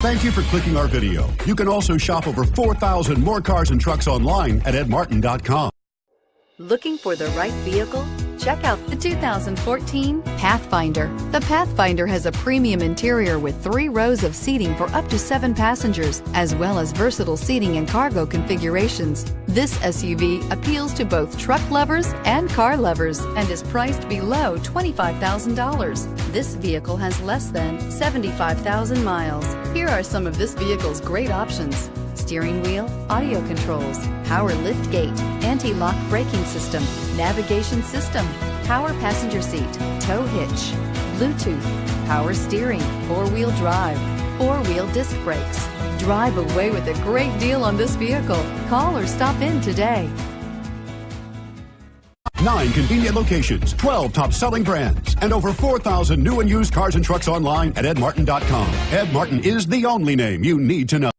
Thank you for clicking our video. You can also shop over 4,000 more cars and trucks online at edmartin.com. Looking for the right vehicle? Check out the 2014 Pathfinder. The Pathfinder has a premium interior with 3 rows of seating for up to 7 passengers, as well as versatile seating and cargo configurations. This SUV appeals to both truck lovers and car lovers and is priced below $25,000. This vehicle has less than 75,000 miles. Here are some of this vehicle's great options: steering wheel audio controls, power lift gate, anti-lock braking system, navigation system, power passenger seat, tow hitch, Bluetooth, power steering, 4-wheel drive, 4-wheel disc brakes. Drive away with a great deal on this vehicle. Call or stop in today. 9 convenient locations, 12 top-selling brands, and over 4,000 new and used cars and trucks online at edmartin.com. Ed Martin is the only name you need to know.